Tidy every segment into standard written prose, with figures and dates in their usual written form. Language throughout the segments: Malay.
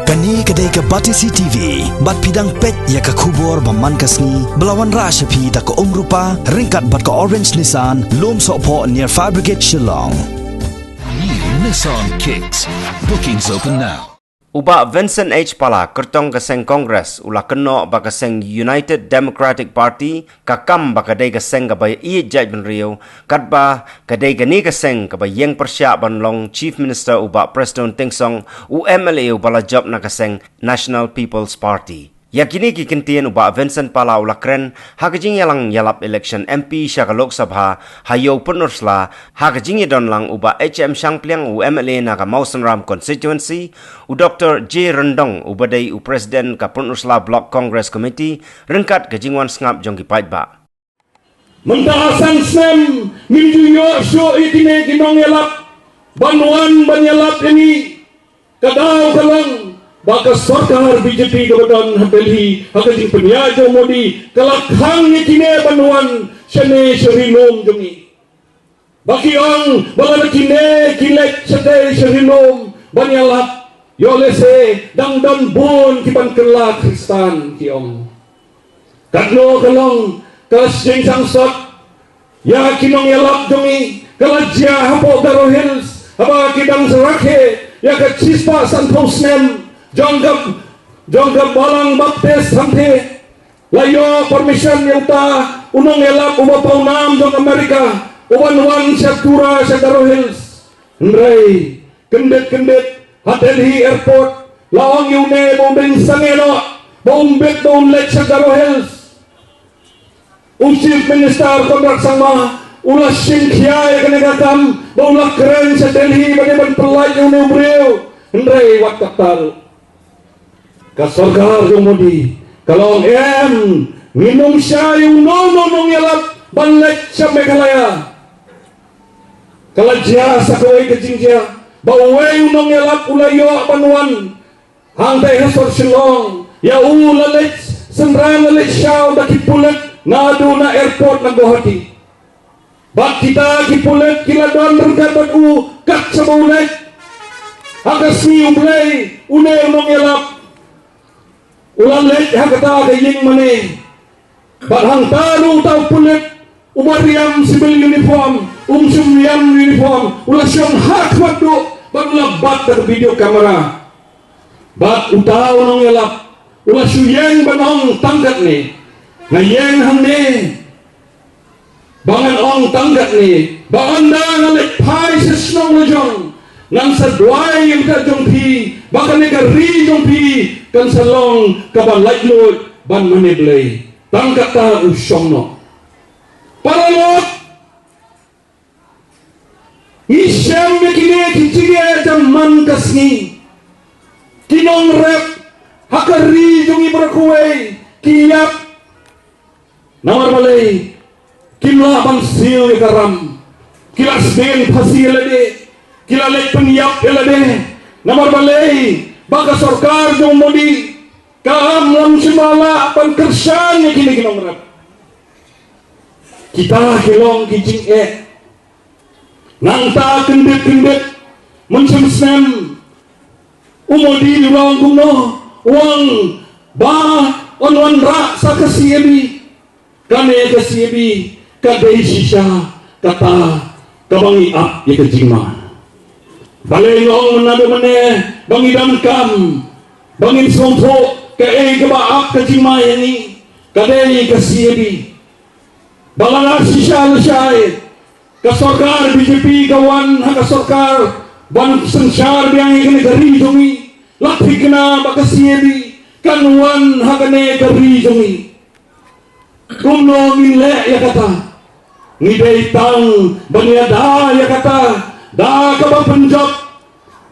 Kani kedai ke Batisi TV, bat pidang pet ya ke kubur baman kasni, belawan rasyapi tak ke rupa, ringkat bat ke Orange Nissan, lom sokpo near Fire Brigade Shillong. New Nissan Kicks. Bookings open now. Uba Vincent H. Pala kertong keseng Kongres ula keno ba keseng United Democratic Party kakam ba kadai keseng kabay Jai Ben Rio katba kadai gani keseng kabay Yeng Persya Banlong Chief Minister uba Preston Tingsong UMLA ubala job na keseng National People's Party. Yakini kikintian uba Vincent Pala ula kren hakajing yalang yalap election MP syaka Lok Sabha hayo penursla hakajing yadon lang uba HM Shangpliang UMLA na ka Mawson Ram constituency u Dr. J. Rendong ubadai u President ka penursla Block Congress Committee rengkat kajingwan sengap jong kipait ba. Mentahasan sem minggu yo show itine kinong yalap banwan banyalap ini kadau kalang baka sarkar BJP kabadan Delhi hakajing penyajo Modi kalakhang itine banwan sene sharinom jongi baki ang bala kine kilek sate sharinom banyalap yolese dangdan bon kiban kela Kristan kiong kadno kalong kasing sangsat ya kinong yalap jongi kalajya hapo Garo Hills haba kidang sarakhe ya ka chispa sanposnem Jonggap balang baptes sampai layo permission yang ta unong elap umapau nam jong Amerika uban syaktura Garo Hills ndray kendet Delhi airport lawang yune bombing sangelo bombet bomlet Garo Hills Chief Minister kontrak sama ulah singkya ya kenegakam bola keren Delhi bagaimana pelai yune beliau ndray wat katar kasarkar yung Modi kalau minum siya yung nonong yalap balik siya Meghalaya kalau dia sa kaway kajing dia baway yung nong yalap ulayo banuan hangtay hasor Shillong ya ulalit sendran lalit siya dakipulit nado na airport na Guwahati bak kita kipulit kiladon bergabat kat sa baulit hagas ni umlay unay nong yalap ulang let hakata kaying mane barhang taru tau pulit umariam civil uniform sumriam uniform ulang siyang hak waktu bagla bat dari video kamera bat utaw nong yalap ulang siyang banong tanggat ni ngayeng hang ni bangan ong tanggat ni bangan na ngalit pai sa snong lajong nang sa duay yung kajong pi baka nagari yung pi kan salong kaban laitlod ban maniblay tangkat ta usyong no paralot isyam mekine kichige jaman kasni kinong rep hakari yung ibrakuwe kiyap namar malay kimla bang sil karam kilas den pasilade kila lek penyiap elade namar balai baka sarkar jong Modi kaamon simala pan kersan ya kini kinong rap kita kilong kijing nang ta kendet mensemsem Modi diulang kuno uang ba onwan ra sa kasiebi kane kasiebi kadai sisa kata kabangi ap ya kijing ma balay ngong manado mane bangidam kam bangin sompo kay kabaak kajimaya ni kadai kasiebi balanga sisal syai kasarkar BJP kawan kasarkar ban sensar biang negeri jongi lapi kena bakasiebi kanwan hakane negeri jongi kuno ngile ya kata ngidai tang baniada ya kata da kabang Punjab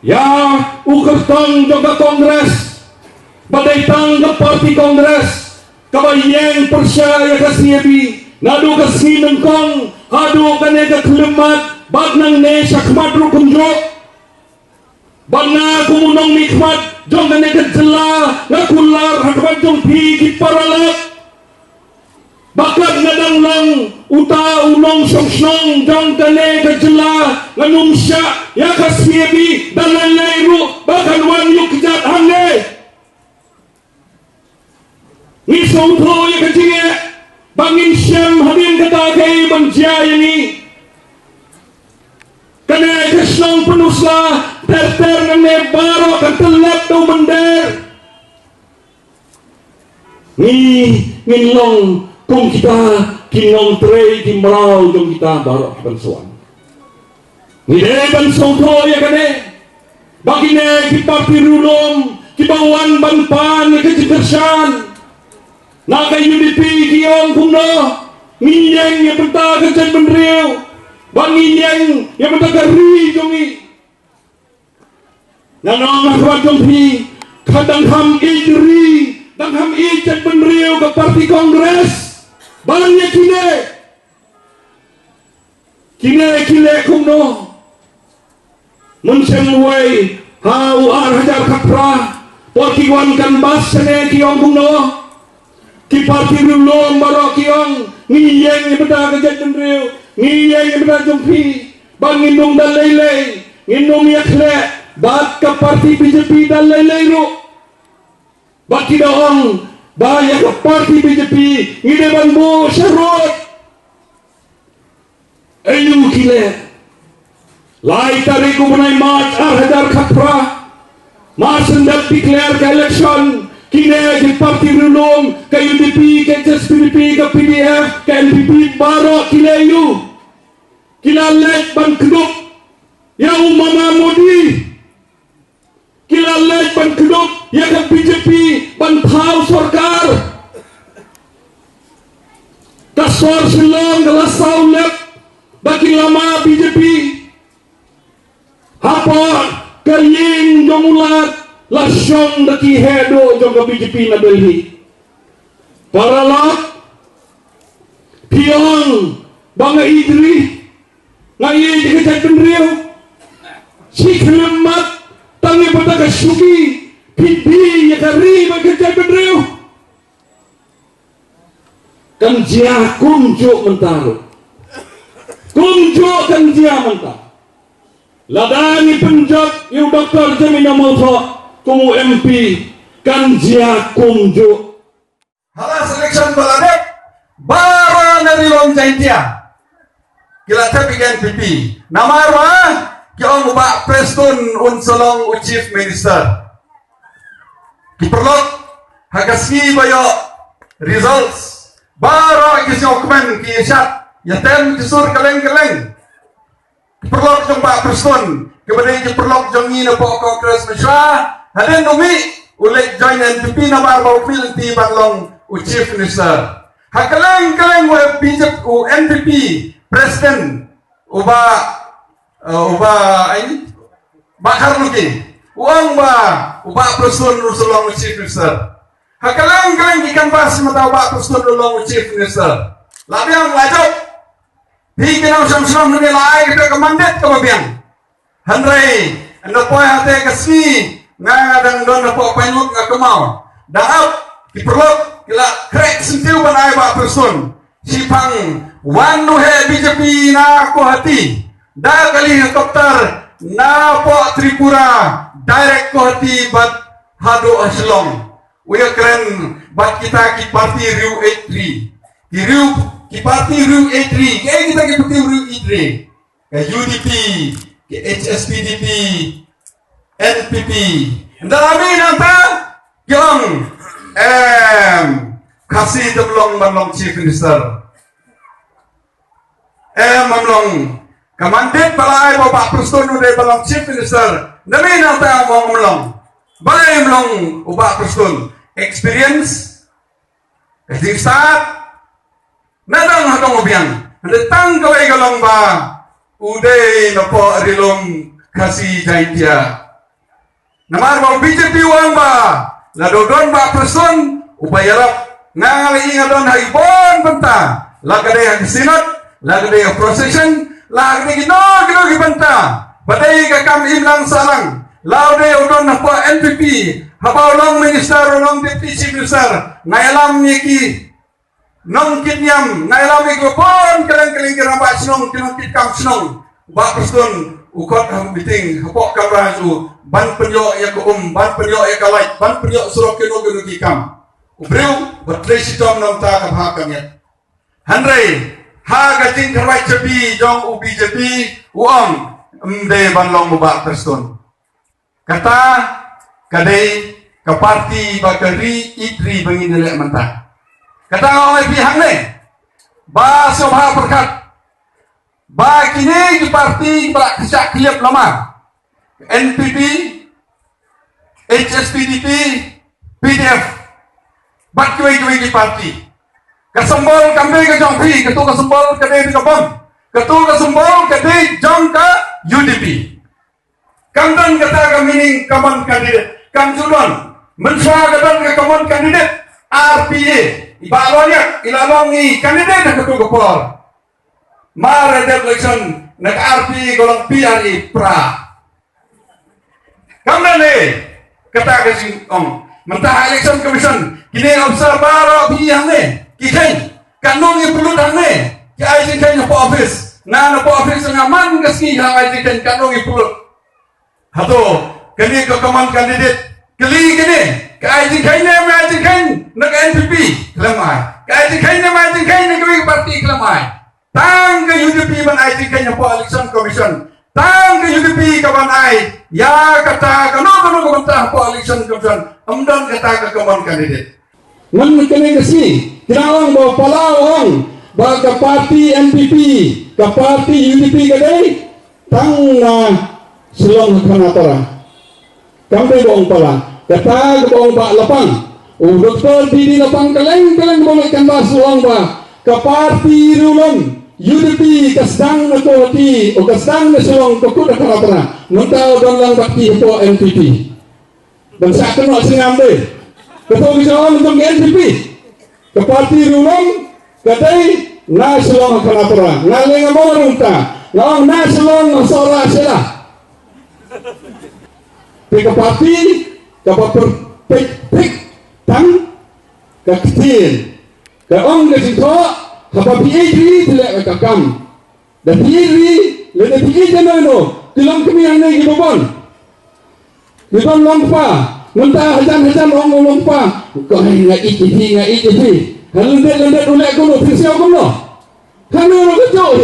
ya ukertong joga Kongres badai tang ke parti Kongres kabayeng Persya ya kasiebi ngadu kasih nengkong hadu kanega kelemat bad nang ne sakmadru kunjo bana kumunong nikmat jong kanega jela ngakular hakmat jong pigi paralat bakat ngadang lang uta unong song jong kane kajela nganumsya ya kasiebi dalalairu bakan wan yuk jat hangne bangin syam hadin kata kay banjaya ni kena keslong penuslah ter ng nebaro katelap do mender nginlong kung kita kinong trey kimraw dong kita barok bansuan ngide bansong to ya kane bagine kita pirulong kibawan banpan kejegersan naga UDP kiyong kuno ngiyeng yang benta kerja benriu bangiyeng yang benta kari jongi nanong akhwat jongpi kadang ham idri dan ham ijat benriu ke parti kongres balanya kine kuno mensemway hau hajar kapra porkiwan kan bas sene kiyong kuno ki parti rulong baro kiyong ngiyeng yang benta kejat benriu ngiyeng yang benta jongpi bangindung dan lele ngindung yakle bat ke parti BJP dan lele ru baki daong bahaya ke parti BJP ngide banbo syarot ayu kile lai tariku benai march hajar khapra mas hendak declare ke election kine ke parti rulung ke UDP ke SPDP ke PDF ke NPP baro kile yu kila lek ban keduk ya umama modi kila lek ban keduk ya ke BJP ban thau sarkar kasor silong galasau lek baki lama BJP apa kaying jongulat lasyong daki hedo jong ke BJP na Delhi para lak piyong banga idri ngayi dikejat benriu si kelemat tangi pada kasugi pipi ya kari dikejat benriu kan jia kumjuk mentaruh kumjuk kan jia mentah ladani penjat yu Dr. Jamina Moto kumu MP kan jia kumjuk halas election baladet bara dari long jaintia kila tapi NPP namarwa kiong ubak Preston unsolong chief minister kiperlok hagaski bayo results bara kisyokmen kisyat yatem kisur keleng-keleng kiperlok jong Pak Preston kepada kiperlok jong ngina po kongres mesra hadin umi ulek join NPP namar bau fil ti banglong chief minister hakeleng-keleng wa BJP NPP Presiden uba ini bakar lagi uang uba Presiden usulong chief minister hakeleng-keleng ikan pas mata uba Presiden usulong chief minister labiang lajok di kenang sam-sam nilai kita kemandet ke babiang handrai anda poy hati kesni ngadang don apa penlut ngak kemau daap diperlok kila krek sentiu banai uba Presiden sipang wanu he BJP na ko hati da kali helikopter na po Tripura direct ko hati bat hado aslong uya keren bat kita ki parti Riu 83 ki parti Riu 83 ke kita ki parti Riu 83 ke UDP ke HSPDP NPP ndalami nanta yang kasih teblong manlong chief minister mamlong kamandet balai Bapak Presiden udah balong chief minister demi nanta mau melong balai melong Bapak Presiden experience kasih start nadang hatong obiang datang kawai galong ba udah nopo rilong kasih jaitia namar mau BJP uang ba ladodon Bapak Presiden upayarap ngali ingadon haibon benta lagade hang sinat lagade procession lagade gino gibenta badai ka kam imlang salang laude udon na po NPP habaw long minister long deputy chief minister ngailam niki nong kinyam ngailam niki pon keleng-keleng kiramba snong kinokit kam snong ba Presiden ukot ham meeting hapok kabrasu ban penyo ya ko ban penyo ya kalait ban penyo surok kino gino kam ubreu batresi tom nong ta kabhakan ya Handai ha gajing terwai cepi jong ubi cepi uang mde banlong mubak Preston. Kata kadai ke parti bakari itri bangin nilai mentah. Kata orang pihak ni ba sobha perkat ba kini di parti ba kesak kliap lama NPP HSPDP PDF bat kuai di parti kesembol kambing ke jong pi ketu kesembol kadai di kebon ketu kesembol kadai jong ke UDP kamdan kata kami kaman kandidat kamjulon mensua kata ke kaman kandidat RPA ibalonnya ilalongi kandidat ke ketu kepol mare election nak RP golong PRI pra kamdan kata ke sing mentah election commission kini observer pihak ni kikai kanong yang perlu dah ni kiai sing kai po office na po office ngaman kaski hang ai sing kanong yang perlu hato kini ke kaman kandidat kali kini kai sing kai na mai sing kai nak NPP kelamai kai sing kai na mai sing kai nak parti kelamai tang ke UDP ban ai sing kai po election commission tang ke UDP kawan ai ya kata kanong mentah po election commission amdan kata ke kaman kandidat man kene kasi kinawang bawa pala orang bawa ke parti NPP ke parti UDP kadai tang na silong kanatara kampe bong pala kata ke bong ba lapang doktor di lapang keleng boleh kan bas uang ba ke parti rulon UDP kasdang na kohati o kasdang na silong kukuda kanatara mentau don lang bakti po NPP dan sa kano singam de ketua wisatawan untuk NPP ke parti rumong katay nasulong kanapura ngaling mo rumta ngong nasulong sora sila ke parti kapapur pik tang kaktin ke ong kesito kapapi ejri tidak kakam dan ejri lede ejri no tilang kami yang naik gibon longpa mentah hajan orang pa kau ngai iti halundet ulek kuno pisau kuno kanu lo kecau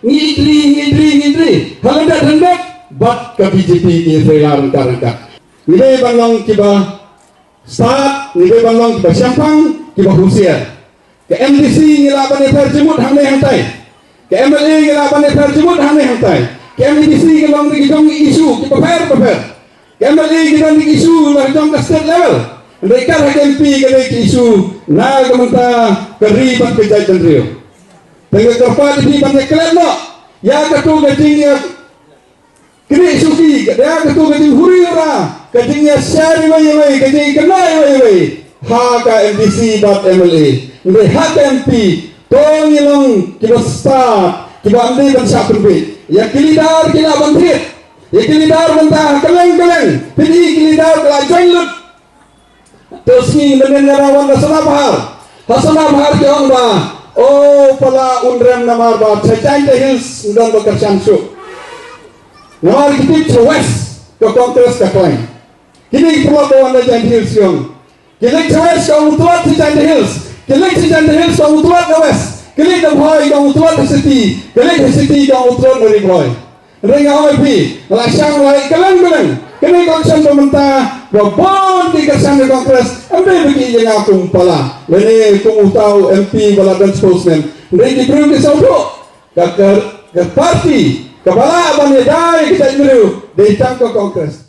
ngidri halundet bat ke BJP ni selar karangka nilai banglong kiba start nilai banglong kiba syampang kiba husian ke MDC ngilapan terjemut hang hantai ke MLA ngilapan terjemut hang hantai ke MDC ngilang digong isu kiba fair MLA kita di isu macam ke state level. Mereka lagi MP kita di isu na kementah keribat kejai tentrio. Tengah kerpa di banyak kelab no. Ya ketu kejingnya kini suki. Ya ketu kejing huri ora. Kejingnya syari wai kejing kenai wai. Haka MDC bat MLA. Mereka MP. Tongilong kita start. Kita ambil bersama berbeda. Ya kilidar kita bangkit. Ikilidar mentah keleng pidi ikilidar kelai joinlut terus ni menengarawan hasana bahar ke orang ba oh pala undrem namar ba cecai the hills undang bakar syamsu namar kitip to west ke kongres ke klaim kini perlu kawan cecai the hills yung kini to west ke utuat cecai the hills kini cecai the hills ke utuat ke west kini ke bhai ke utuat ke city kini ke city ke utuat dari bhai Ringa OIP, laksang lai keleng kini kongsan pemerintah babon di kersan di kongres ambil bagi yang akung pala lene kung utau MP bala dan spokesman ringi bro ke saudo ke parti kepala abang ya dai kita bro di tangko kongres